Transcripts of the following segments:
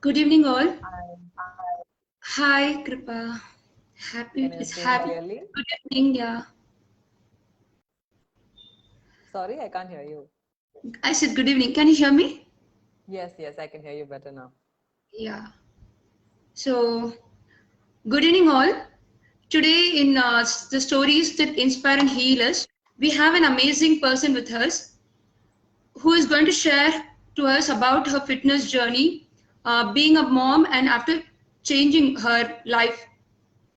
Good evening, all. Hi, Hi, Kripa. Happy, can you it's see me happy. clearly? Good evening, yeah. Sorry, I can't hear you. I said good evening. Can you hear me? Yes, yes, I can hear you better now. Yeah. So, good evening, all. Today, in the stories that inspire and heal us, we have an amazing person with us who is going to share to us about her fitness journey, being a mom, and after changing her life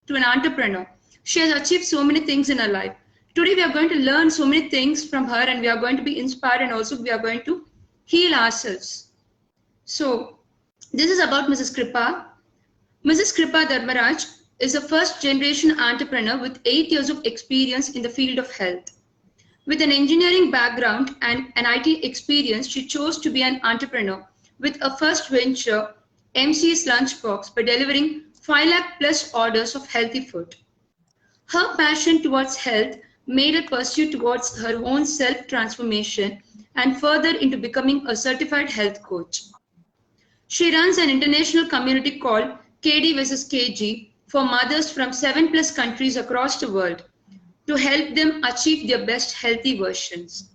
to an entrepreneur. She has achieved so many things in her life. Today, we are going to learn so many things from her and we are going to be inspired and also we are going to heal ourselves. So, this is about Mrs. Kripa. Mrs. Kripa Dharmaraj is a first generation entrepreneur with 8 years of experience in the field of health. With an engineering background and an IT experience, she chose to be an entrepreneur with a first venture, MC's Lunchbox, by delivering 5 lakh plus orders of healthy food. Her passion towards health made her pursue towards her own self transformation and further into becoming a certified health coach. She runs an international community called KDvsKG for mothers from 7 plus countries across the world to help them achieve their best healthy versions.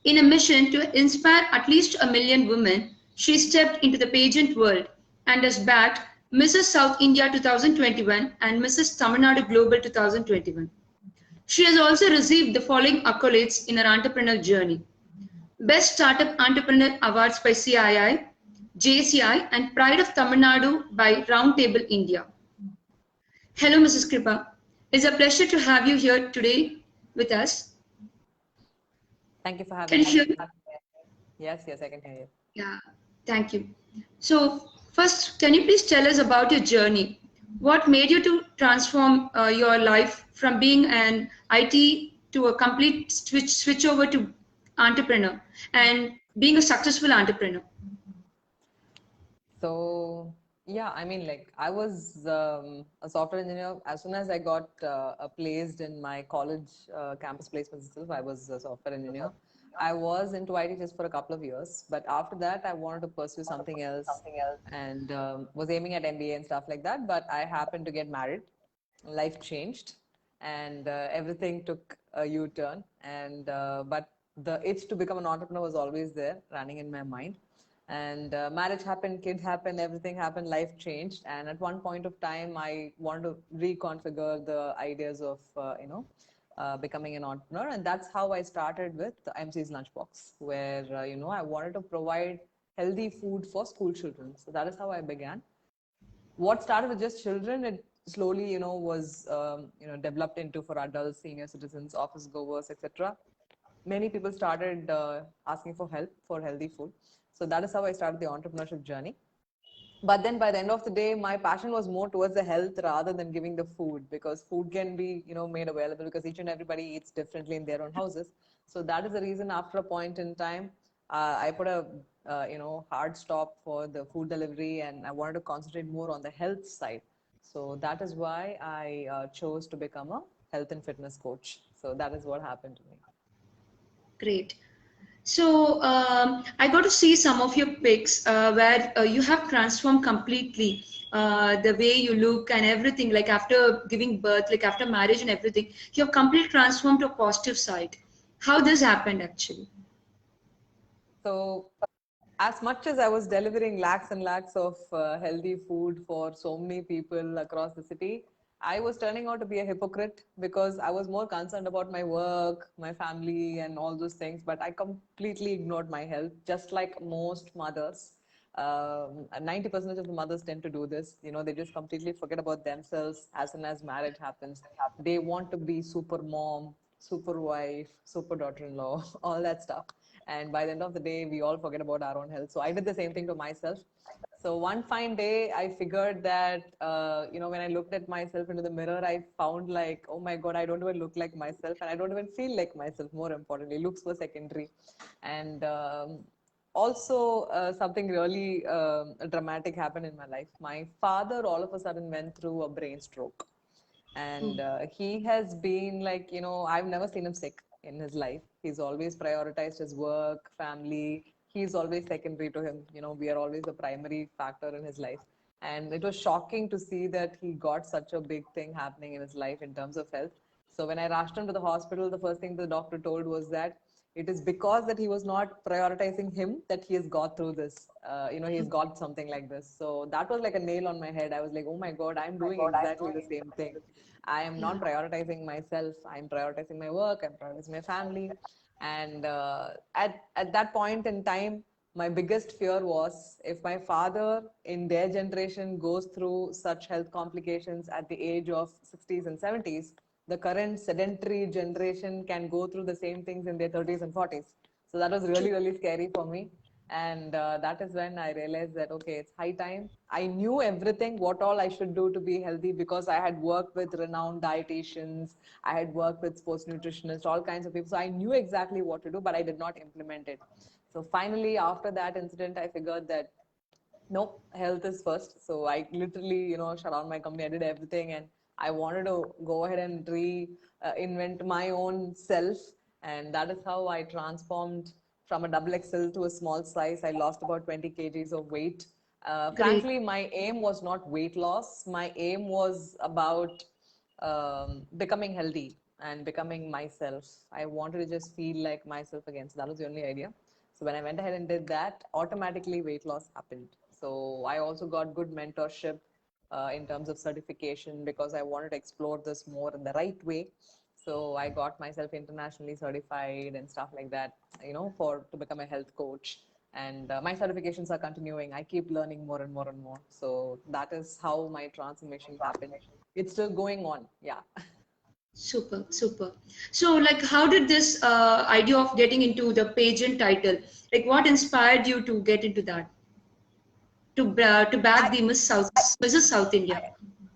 In a mission to inspire at least a million women, she stepped into the pageant world and has bagged Mrs. South India 2021 and Mrs. Tamil Nadu Global 2021. She has also received the following accolades in her entrepreneurial journey: Best Startup Entrepreneur Awards by CII, JCI, and Pride of Tamil Nadu by Roundtable India. Hello, Mrs. Kripa. It's a pleasure to have you here today with us. Thank you for Can having you me. hear me? Yes, yes, I can hear you. Yeah, thank you. So, first, can you please tell us about your journey? What made you to transform your life from being an IT to a complete switch over to entrepreneur and being a successful entrepreneur? So, yeah, I mean, like, I was a software engineer. As soon as I got placed in my college campus placement itself, I was a software engineer. I was into IT just for a couple of years, but after that, I wanted to pursue something else and was aiming at MBA and stuff like that. But I happened to get married. Life changed, and everything took a U-turn. And but the itch to become an entrepreneur was always there, running in my mind. And marriage happened, kid happened, everything happened, life changed. And at one point of time, I wanted to reconfigure the ideas of becoming an entrepreneur, and that's how I started with MC's Lunchbox, where I wanted to provide healthy food for school children. So that is how I began. What started with just children, it slowly, was developed into for adults, senior citizens, office goers, etc. Many people started asking for help for healthy food. So that is how I started the entrepreneurship journey. But then by the end of the day, my passion was more towards the health rather than giving the food, because food can be made available because each and everybody eats differently in their own houses. So that is the reason, after a point in time, I put a hard stop for the food delivery, and I wanted to concentrate more on the health side. So that is why I chose to become a health and fitness coach. So that is what happened to me. Great. So I got to see some of your pics where you have transformed completely the way you look and everything. Like after giving birth, like after marriage and everything, you have completely transformed to a positive side. How this happened actually? So as much as I was delivering lakhs and lakhs of healthy food for so many people across the city, I was turning out to be a hypocrite because I was more concerned about my work, my family, and all those things. But I completely ignored my health, just like most mothers. 90% of the mothers tend to do this. They just completely forget about themselves as soon as marriage happens. They want to be super mom, super wife, super daughter-in-law, all that stuff. And by the end of the day, we all forget about our own health. So I did the same thing to myself. So one fine day, I figured that, when I looked at myself into the mirror, I found like, oh my God, I don't even look like myself, and I don't even feel like myself. More importantly, looks were secondary. And also, something really dramatic happened in my life. My father all of a sudden went through a brain stroke, Oh, and he has been like, I've never seen him sick in his life. He's always prioritized his work, family, he's always secondary to him. We are always the primary factor in his life. And it was shocking to see that he got such a big thing happening in his life in terms of health. So when I rushed him to the hospital, the first thing the doctor told was that it is because that he was not prioritizing him that he has got through this. He's got something like this. So that was like a nail on my head. I was like, oh my God, I'm doing exactly the same thing. I am not Yeah. prioritizing myself. I'm prioritizing my work. I'm prioritizing my family. And at that point in time, my biggest fear was if my father in their generation goes through such health complications at the age of 60s and 70s, the current sedentary generation can go through the same things in their 30s and 40s. So that was really, True. really scary for me. And that is when I realized that, okay, it's high time. I knew everything, what all I should do to be healthy, because I had worked with renowned dietitians, I had worked with sports nutritionists, all kinds of people. So I knew exactly what to do, but I did not implement it. So finally, after that incident, I figured that nope, health is first. So I literally, shut down my company. I did everything, and I wanted to go ahead and invent my own self. And that is how I transformed from a double XL to a small size. I lost about 20 kgs of weight. Great. Frankly, my aim was not weight loss. My aim was about becoming healthy and becoming myself. I wanted to just feel like myself again. So that was the only idea. So when I went ahead and did that, automatically weight loss happened. So I also got good mentorship in terms of certification because I wanted to explore this more in the right way. So I got myself internationally certified and stuff like that, for to become a health coach. And my certifications are continuing. I keep learning more and more and more. So that is how my transformation happened. It's still going on. Yeah. Super, super. So, like, how did this idea of getting into the pageant title, like, what inspired you to get into that, to I, bag the Mrs. South India?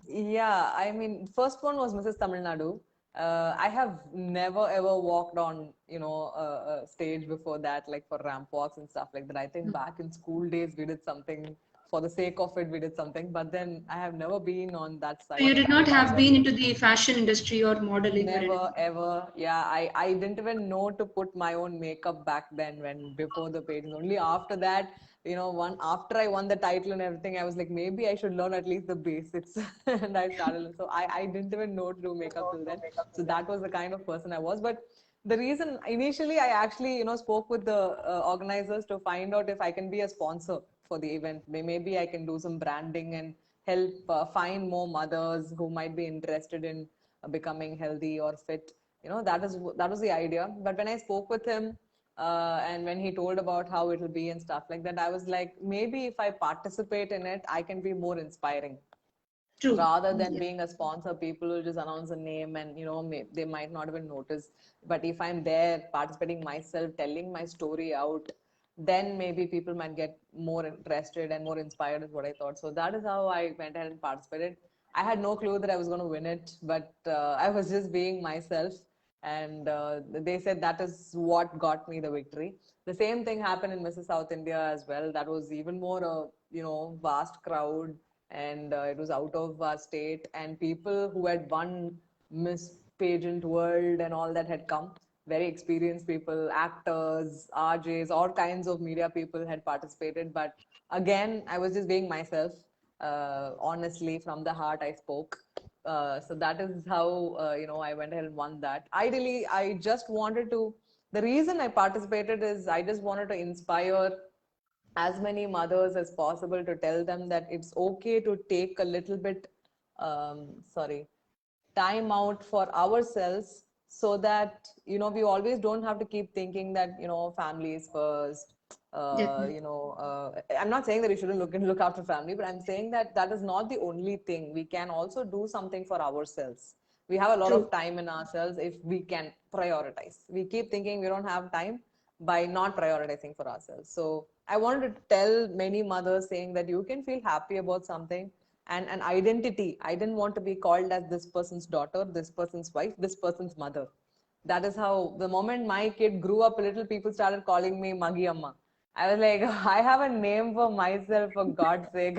Yeah, I mean, first one was Mrs. Tamil Nadu. I have never ever walked on, a stage before that, like for ramp walks and stuff like that. I think back in school days we did something for the sake of it. We did something, but then I have never been on that So, you side did of not it as have well. been into the fashion industry or modeling or Never anything. ever. Yeah, I didn't even know to put my own makeup back then when before the pages. Only after that, one after I won the title and everything, I was like, maybe I should learn at least the basics. And I started. So I didn't even know to do makeup till then. So that was the kind of person I was. But the reason initially I actually, spoke with the organizers to find out if I can be a sponsor for the event. Maybe I can do some branding and help find more mothers who might be interested in becoming healthy or fit. That was the idea. But when I spoke with him and when he told about how it will be and stuff like that, I was like, maybe if I participate in it, I can be more inspiring True. rather than Yeah. being a sponsor. People will just announce a name and they might not even notice. But if I'm there participating myself, telling my story out, then maybe people might get more interested and more inspired is what I thought. So that is how I went ahead and participated. I had no clue that I was going to win it, but I was just being myself. And they said that is what got me the victory. The same thing happened in Mrs. South India as well. That was even more a vast crowd, and it was out of our state, and people who had won Miss Pageant World and all that had come. Very experienced people, actors, RJs, all kinds of media people had participated. But again, I was just being myself. Honestly, from the heart, I spoke. So that is how I went ahead and won that. Ideally, I just wanted to. The reason I participated is I just wanted to inspire as many mothers as possible to tell them that it's okay to take a little bit, sorry, time out for ourselves, so that we always don't have to keep thinking that family is first. Definitely. I'm not saying that we shouldn't look after family, but I'm saying that that is not the only thing. We can also do something for ourselves. We have a lot True. of time in ourselves if we can prioritize. We keep thinking we don't have time by not prioritizing for ourselves. So I wanted to tell many mothers saying that you can feel happy about something, and an identity. I didn't want to be called as this person's daughter, this person's wife, this person's mother. That is how the moment my kid grew up a little, people started calling me Magi Amma. I was like, I have a name for myself, for God's sake.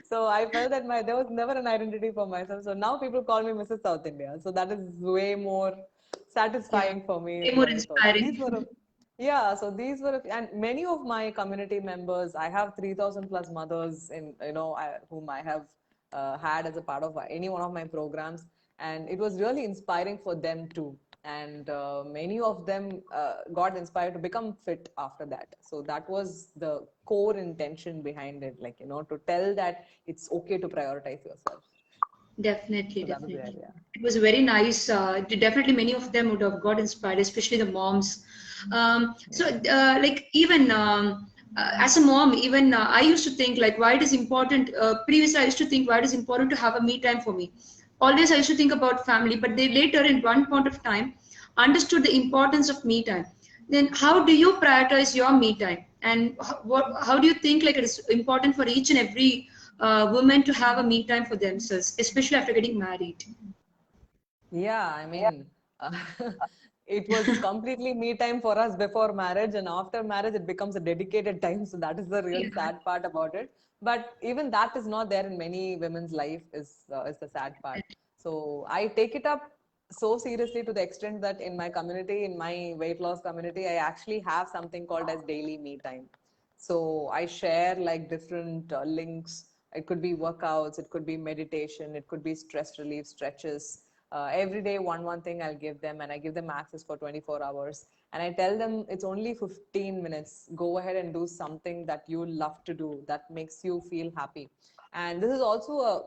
So I felt that there was never an identity for myself. So now people call me Mrs. South India. So that is way more Yeah. satisfying for me, is Way more what I thought. So these inspiring. were Yeah, so these were, and many of my community members, I have 3,000 plus mothers in, whom I have had as a part of any one of my programs. And it was really inspiring for them too. And many of them got inspired to become fit after that. So that was the core intention behind it, like, to tell that it's okay to prioritize yourself. Definitely, So that was the definitely. idea. It was very nice. Definitely, many of them would have got inspired, especially the moms. So, Yeah. like even as a mom, even I used to think like why it is important. Previously, I used to think why it is important to have a me time for me. Always, I used to think about family, but they later, in one point of time, understood the importance of me time. Then, how do you prioritize your me time? And how do you think like it is important for each and every women to have a me time for themselves, especially after getting married? Yeah, I mean, it was completely me time for us before marriage, and after marriage, it becomes a dedicated time. So that is the real Yeah, sad part about it. But even that is not there in many women's life. Is the sad part. So I take it up so seriously to the extent that in my community, in my weight loss community, I actually have something called as daily me time. So I share like different links. It could be workouts, it could be meditation, it could be stress relief stretches. Every day, one thing I'll give them, and I give them access for 24 hours. And I tell them it's only 15 minutes. Go ahead and do something that you love to do that makes you feel happy. And this is also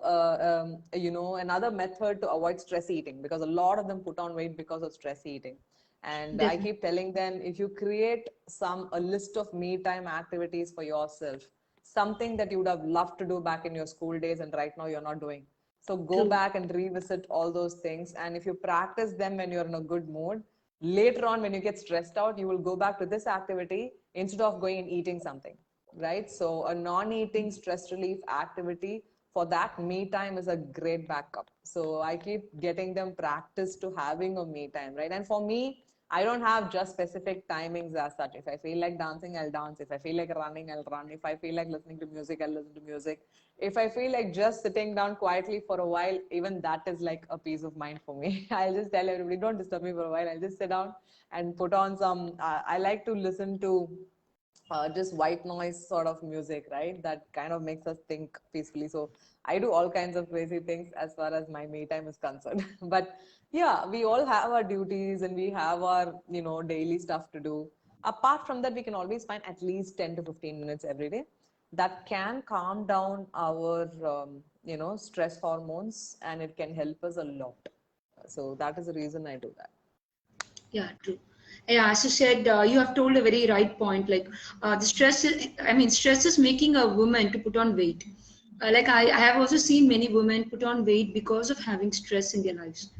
another method to avoid stress eating, because a lot of them put on weight because of stress eating. And I definitely. keep telling them, if you create a list of me time activities for yourself, something that you would have loved to do back in your school days and right now you're not doing. So go True. back and revisit all those things. And if you practice them when you're in a good mood, later on when you get stressed out, you will go back to this activity instead of going and eating something, right? So a non-eating stress relief activity for that me time is a great backup. So I keep getting them practice to having a me time, right? And for me, I don't have just specific timings as such. If I feel like dancing, I'll dance. If I feel like running, I'll run. If I feel like listening to music, I'll listen to music. If I feel like just sitting down quietly for a while, even that is like a peace of mind for me. I'll just tell everybody, don't disturb me for a while. I'll just sit down and put on some. I like to listen to just white noise sort of music, right? That kind of makes us think peacefully. So I do all kinds of crazy things as far as my me time is concerned. But yeah, we all have our duties and we have our, daily stuff to do. Apart from that, we can always find at least 10 to 15 minutes every day that can calm down our, stress hormones, and it can help us a lot. So that is the reason I do that. Yeah, true. Yeah, as you said, you have told a very right point. Like the stress, I mean, stress is making a woman to put on weight. Like I have also seen many women put on weight because of having stress in their lives.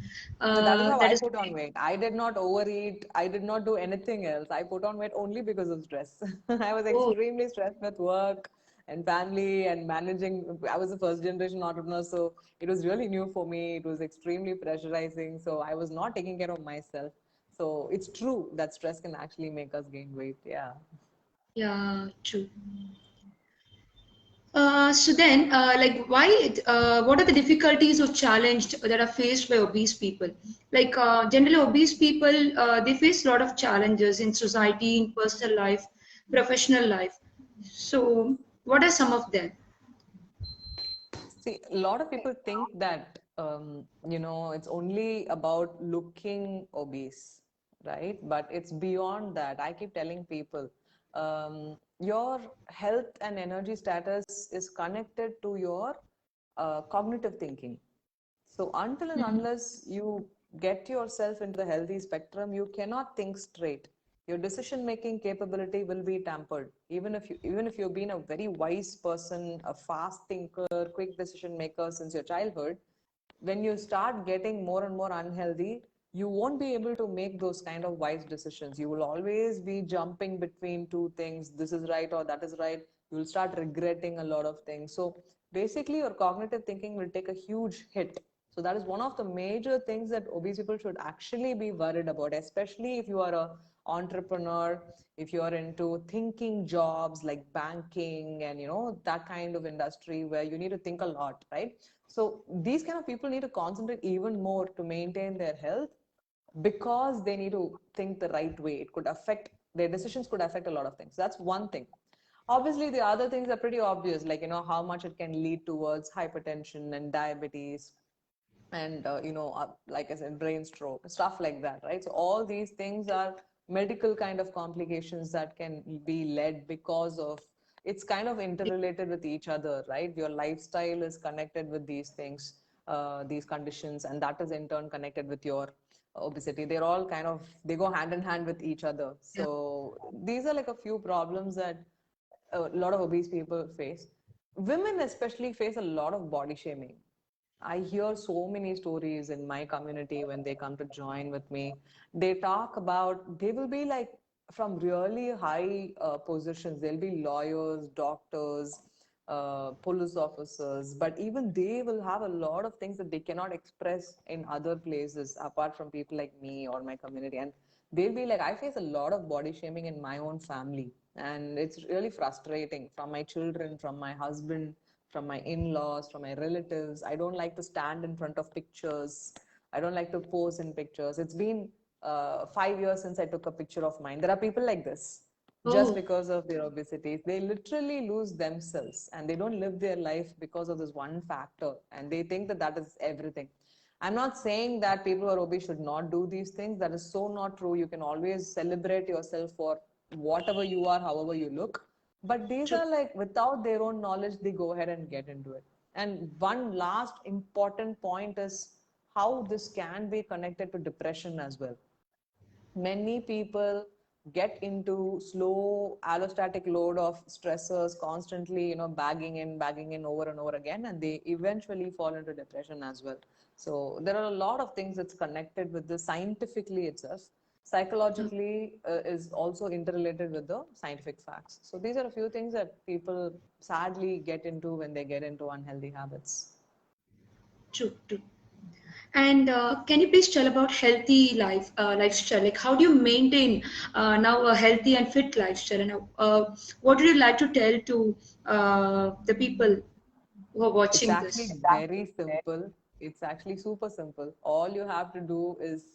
So that is how That I is, put on weight. I did not overeat. I did not do anything else. I put on weight only because of stress. I was oh, extremely stressed with work and family and managing. I was a first generation entrepreneur, so it was really new for me. It was extremely pressurizing. So I was not taking care of myself. So it's true that stress can actually make us gain weight. Yeah. yeah, true. So then, like, what are the difficulties or challenges that are faced by obese people? Like, generally, obese people, they face a lot of challenges in society, in personal life, professional life. So, what are some of them? See, a lot of people think that, it's only about looking obese, right? But it's beyond that. I keep telling people, your health and energy status is connected to your cognitive thinking. So until and unless you get yourself into the healthy spectrum, you cannot think straight. Your decision making capability will be tampered. Even if you've been a very wise person, a fast thinker, quick decision maker since your childhood, when you start getting more and more unhealthy, you won't be able to make those kind of wise decisions. You will always be jumping between two things. This is right or that is right. You will start regretting a lot of things. So basically, your cognitive thinking will take a huge hit. So that is one of the major things that obese people should actually be worried about, especially if you are a entrepreneur, if you are into thinking jobs like banking and that kind of industry where you need to think a lot, right? So these kind of people need to concentrate even more to maintain their health, because they need to think the right way. It could affect Their decisions could affect a lot of things. That's one thing. Obviously, the other things are pretty obvious, like, how much it can lead towards hypertension and diabetes, and like I said, brain stroke, stuff like that, right? So all these things are medical kind of complications that can be led because of, it's kind of interrelated with each other, right? Your lifestyle is connected with these things, these conditions, and that is in turn connected with your obesity. They're all kind of, they go hand in hand with each other. Yeah. So these are like a few problems that a lot of obese people face. Women especially face a lot of body shaming. I hear so many stories in my community when they come to join with me. They talk about, they will be like from really high positions. They'll be lawyers, doctors, police officers, but even they will have a lot of things that they cannot express in other places apart from people like me or my community. And they'll be like, I face a lot of body shaming in my own family. And it's really frustrating from my children, from my husband, from my in-laws, from my relatives. I don't like to stand in front of pictures. I don't like to pose in pictures. It's been 5 years since I took a picture of mine. There are people like this just Oh, because of their obesity. They literally lose themselves and they don't live their life because of this one factor. And they think that that is everything. I'm not saying that people who are obese should not do these things. That is so not true. You can always celebrate yourself for whatever you are, however you look. But these true. are like, without their own knowledge, they go ahead and get into it. And one last important point is how this can be connected to depression as well. Many people get into slow allostatic load of stressors constantly, bagging in over and over again, and they eventually fall into depression as well. So there are a lot of things that's connected with this scientifically itself. Oh, Psychologically is also interrelated with the scientific facts. So these are a few things that people sadly get into when they get into unhealthy habits. true, true. And can you please tell about healthy lifestyle? Like, how do you maintain now a healthy and fit lifestyle? And what would you like to tell to the people who are It's watching actually this? very simple. It's actually super simple. All you have to do is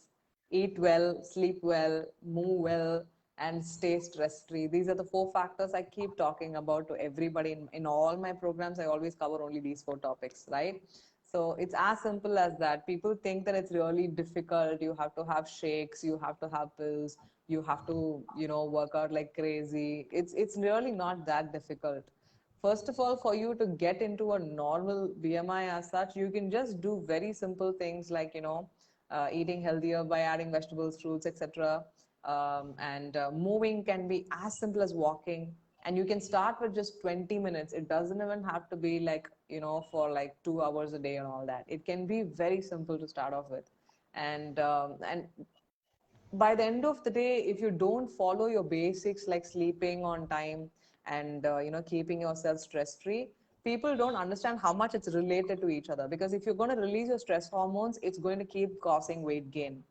eat well, sleep well, move well, and stay stress free. These are the four factors I keep talking about to everybody. In all my programs, I always cover only these four topics, right? So it's as simple as that. People think that it's really difficult. You have to have shakes, you have to have pills, you have to, work out like crazy. It's really not that difficult. First of all, for you to get into a normal BMI as such, you can just do very simple things like, eating healthier by adding vegetables, fruits, etc. And moving can be as simple as walking. And you can start with just 20 minutes. It doesn't even have to be like, for like 2 hours a day and all that. It can be very simple to start off with. And by the end of the day, if you don't follow your basics like sleeping on time and keeping yourself stress free, people don't understand how much it's related to each other. Because if you're going to release your stress hormones, it's going to keep causing weight gain.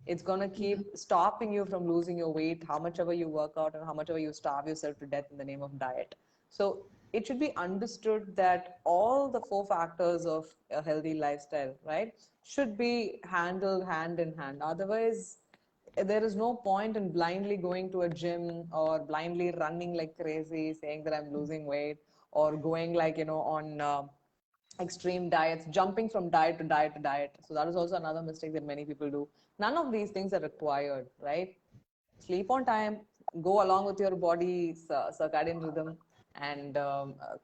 It's going to Yeah. keep stopping you from losing your weight, how much ever you work out and how much ever you starve yourself to death in the name of diet. So it should be understood that all the four factors of a healthy lifestyle, right, should be handled hand in hand. Otherwise, there is no point in blindly going to a gym or blindly running like crazy, saying that I'm losing weight, or going like, on extreme diets, jumping from diet to diet to diet. So that is also another mistake that many people do. None of these things are required, right? Sleep on time, go along with your body's circadian rhythm, and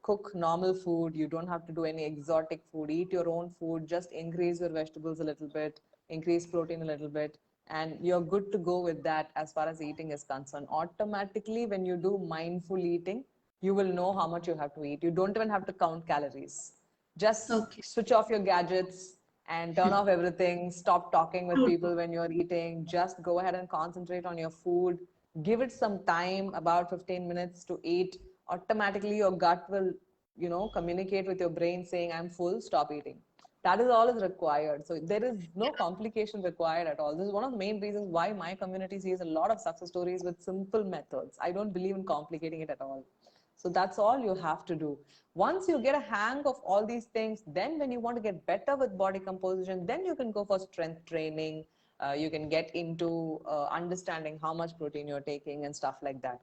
cook normal food. You don't have to do any exotic food. Eat your own food. Just increase your vegetables a little bit, increase protein a little bit, and you're good to go with that as far as eating is concerned. Automatically, when you do mindful eating, you will know how much you have to eat. You don't even have to count calories. Just Okay. switch off your gadgets and turn off everything. Stop talking with True. people when you're eating. Just go ahead and concentrate on your food. Give it some time, about 15 minutes to eat. Automatically, your gut will, communicate with your brain saying, I'm full, stop eating. That is all is required. So there is no complication required at all. This is one of the main reasons why my community sees a lot of success stories with simple methods. I don't believe in complicating it at all. So that's all you have to do. Once you get a hang of all these things, then when you want to get better with body composition, then you can go for strength training, You can get into understanding how much protein you're taking and stuff like that.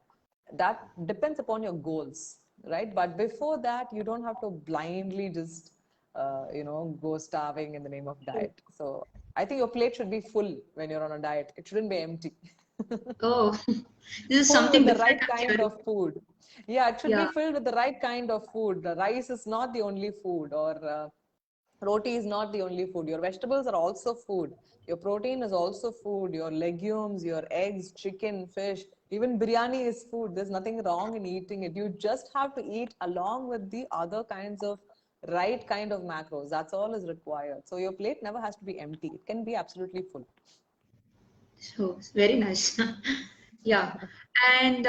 That depends upon your goals, right? But before that, you don't have to blindly just, go starving in the name of diet. So I think your plate should be full when you're on a diet. It shouldn't be empty. Oh, this is Full with something the different right I'm kind hearing. of food. Yeah, it should be Yeah, filled with the right kind of food. The rice is not the only food, or roti is not the only food. Your vegetables are also food. Your protein is also food. Your legumes, your eggs, chicken, fish, even biryani is food. There's nothing wrong in eating it. You just have to eat along with the other kinds of right kind of macros. That's all is required. So your plate never has to be empty. It can be absolutely full. so it's very nice. Yeah, and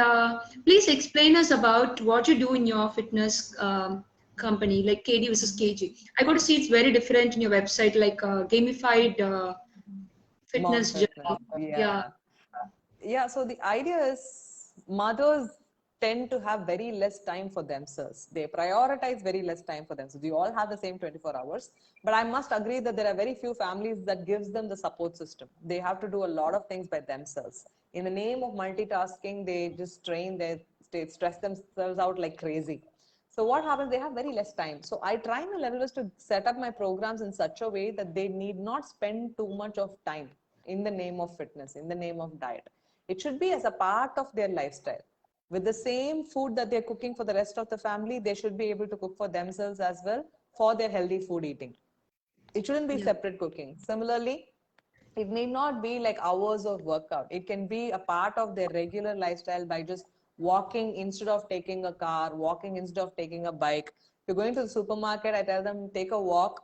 please explain us about what you do in your fitness company, like KD versus KG. I got to see it's very different in your website, like gamified Mom fitness fitness. journey. Yeah, Yeah. Yeah, so the idea is mothers tend to have very less time for themselves. They prioritize very less time for themselves. We all have the same 24 hours, but I must agree that there are very few families that gives them the support system. They have to do a lot of things by themselves. In the name of multitasking, they just strain their, they stress themselves out like crazy. So what happens? They have very less time. So I try my level is to set up my programs in such a way that they need not spend too much of time in the name of fitness, in the name of diet. It should be as a part of their lifestyle. With the same food that they're cooking for the rest of the family, they should be able to cook for themselves as well for their healthy food eating. It shouldn't be yeah, separate cooking. Similarly, it need not be like hours of workout. It can be a part of their regular lifestyle by just walking instead of taking a car, walking instead of taking a bike. If you're going to the supermarket, I tell them take a walk,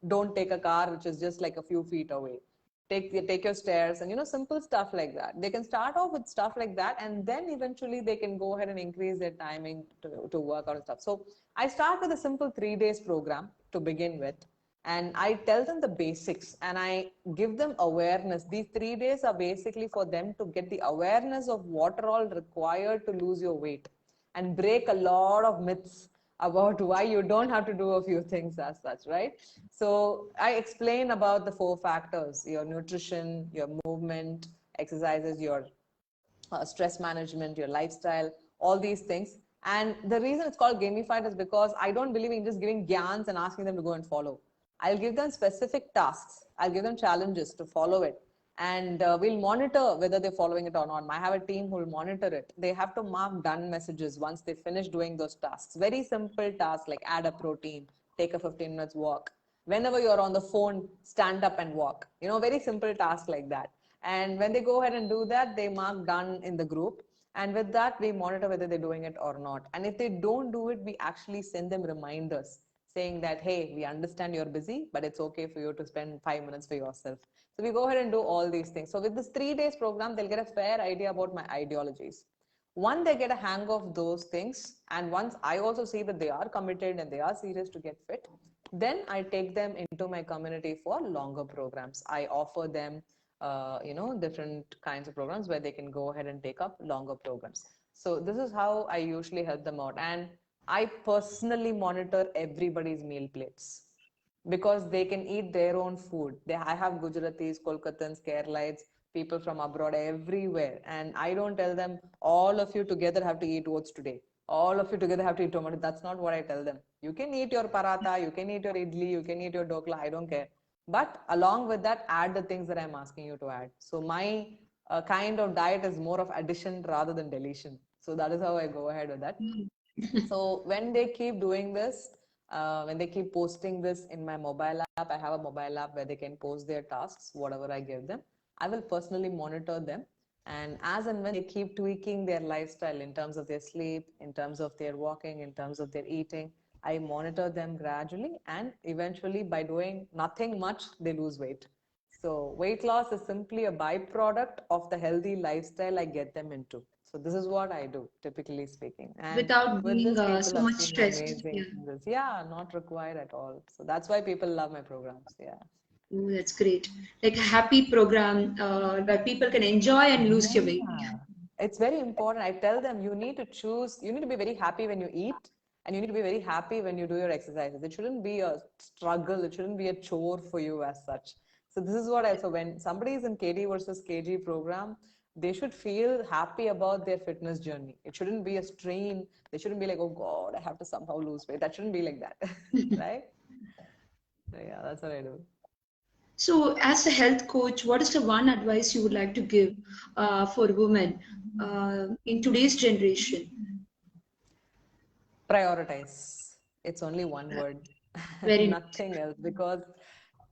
don't take a car, which is just like a few feet away. Take your stairs and simple stuff like that. They can start off with stuff like that, and then eventually they can go ahead and increase their timing to work out and stuff. So I start with a simple 3 days program to begin with, and I tell them the basics and I give them awareness. These 3 days are basically for them to get the awareness of what are all required to lose your weight and break a lot of myths about why you don't have to do a few things as such, right? So I explain about the 4 factors: your nutrition, your movement, exercises, your stress management, your lifestyle, all these things. And the reason it's called gamified is because I don't believe in just giving gyans and asking them to go and follow. I'll give them specific tasks. I'll give them challenges to follow it. And we'll monitor whether they're following it or not. I have a team who will monitor it. They have to mark done messages once they finish doing those tasks. Very simple tasks like add a protein, take a 15 minutes walk. Whenever you're on the phone, stand up and walk. Very simple tasks like that. And when they go ahead and do that, they mark done in the group. And with that, we monitor whether they're doing it or not. And if they don't do it, we actually send them reminders saying that, hey, we understand you're busy, but it's okay for you to spend 5 minutes for yourself. So we go ahead and do all these things. So with this 3 days program, they'll get a fair idea about my ideologies. Once they get a hang of those things, and once I also see that they are committed and they are serious to get fit, then I take them into my community for longer programs. I offer them different kinds of programs where they can go ahead and take up longer programs. So this is how I usually help them out. And I personally monitor everybody's meal plates because they can eat their own food. I have Gujaratis, Kolkatans, Keralites, people from abroad everywhere. And I don't tell them, all of you together have to eat oats today. All of you together have to eat tomato. That's not what I tell them. You can eat your paratha, you can eat your idli, you can eat your dokla. I don't care. But along with that, add the things that I'm asking you to add. So my kind of diet is more of addition rather than deletion. So that is how I go ahead with that. So when they keep doing this, when they keep posting this in my mobile app, I have a mobile app where they can post their tasks, whatever I give them. I will personally monitor them. And as and when they keep tweaking their lifestyle in terms of their sleep, in terms of their walking, in terms of their eating, I monitor them gradually. And eventually, by doing nothing much, they lose weight. So weight loss is simply a byproduct of the healthy lifestyle I get them into. So this is what I do, typically speaking. And without with being this, people so have much seen stressed. amazing Yeah. results. Yeah, not required at all. So that's why people love my programs. Yeah. Oh, that's great. Like a happy program where people can enjoy and lose your weight. Yeah. It's very important. I tell them you need to choose, you need to be very happy when you eat, and you need to be very happy when you do your exercises. It shouldn't be a struggle, it shouldn't be a chore for you as such. So this is what I, so when somebody is in KD versus KG program, they should feel happy about their fitness journey. It shouldn't be a strain. They shouldn't be like, oh God, I have to somehow lose weight. That shouldn't be like that, right? So yeah, that's what I do. So, as a health coach, what is the one advice you would like to give for women in today's generation? Prioritize. It's only one word, Very nice. nothing else. Because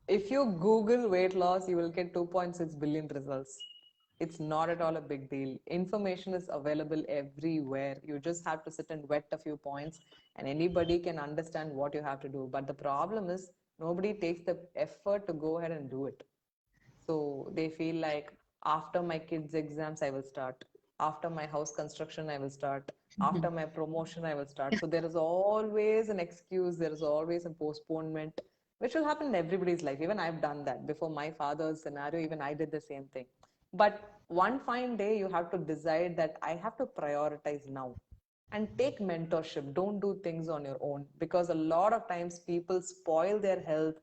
if you Google weight loss, you will get 2.6 billion results. It's not at all a big deal. Information is available everywhere. You just have to sit and wet a few points, and anybody can understand what you have to do. But the problem is, nobody takes the effort to go ahead and do it. So they feel like after my kids' exams, I will start. After my house construction, I will start. After my promotion, I will start. So there is always an excuse, there is always a postponement, which will happen in everybody's life. Even I've done that before my father's scenario, even I did the same thing. But one fine day, you have to decide that I have to prioritize now and take mentorship. Don't do things on your own, because a lot of times people spoil their health.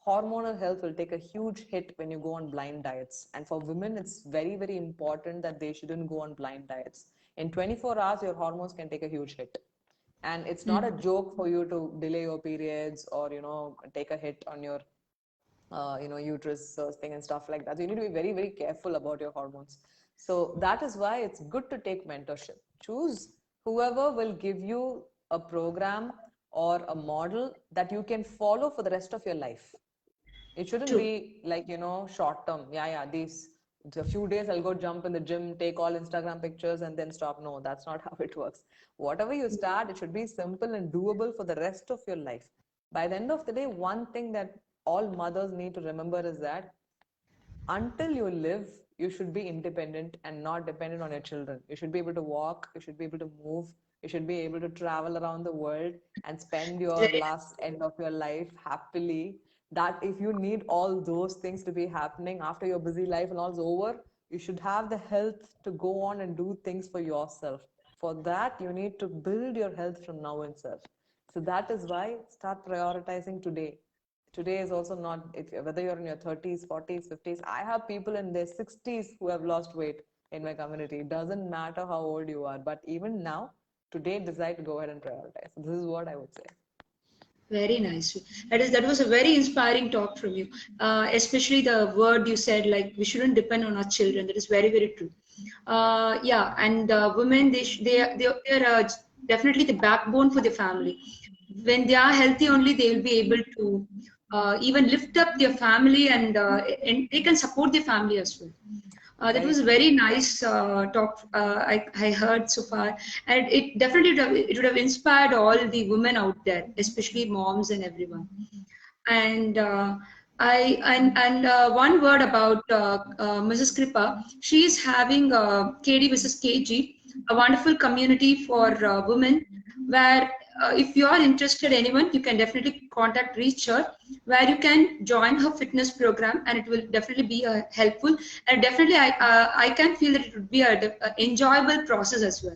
Hormonal health will take a huge hit when you go on blind diets, and for women it's very, very important that they shouldn't go on blind diets. In 24 hours your hormones can take a huge hit, and it's not a joke for you to delay your periods or take a hit on your uterus thing and stuff like that. So you need to be very, very careful about your hormones. So that is why it's good to take mentorship. Choose whoever will give you a program or a model that you can follow for the rest of your life. It shouldn't True. be like, short term. Yeah, these a few days I'll go jump in the gym, take all Instagram pictures and then stop. No, that's not how it works. Whatever you start, it should be simple and doable for the rest of your life. By the end of the day, one thing that all mothers need to remember is that until you live, you should be independent and not dependent on your children. You should be able to walk, you should be able to move, you should be able to travel around the world and spend your Very last end of your life happily. That if you need all those things to be happening after your busy life and all's over, you should have the health to go on and do things for yourself. For that, you need to build your health from now itself. So that is why start prioritizing today. Today is also not, if whether you're in your 30s, 40s, 50s. I have people in their 60s who have lost weight in my community. It doesn't matter how old you are, but even now, today decide to go ahead and prioritize. This is what I would say. Very nice. That was a very inspiring talk from you. Especially the word you said, like we shouldn't depend on our children. That is very, very true. Yeah, and women, they're definitely the backbone for the family. When they are healthy, only they will be able to even lift up their family, and they can support their family as well. That Very was a true. very nice talk I heard so far, and it would have inspired all the women out there, especially moms and everyone. And one word about Mrs. Kripa. She is having KD versus KG, a wonderful community for women, where if you are interested, anyone, you can definitely reach her, where you can join her fitness program, and it will definitely be helpful. And definitely, I can feel that it would be a enjoyable process as well.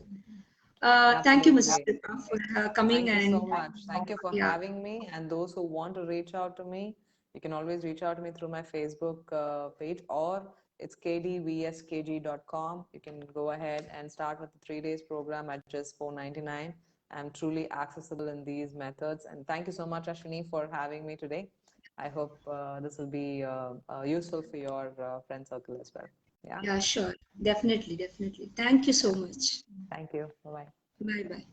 Thank you, Mrs. Absolutely. Kripa, for coming Thank you so and much. Thank you for yeah. having me. And those who want to reach out to me, you can always reach out to me through my Facebook page, or it's KDvsKG.com. You can go ahead and start with the 3 days program at just $4.99. I'm truly accessible in these methods. And thank you so much, Ashwini, for having me today. I hope this will be useful for your friend circle as well. Yeah. Yeah, sure. Definitely, definitely. Thank you so Yeah. much. Thank you. Bye bye. Bye bye.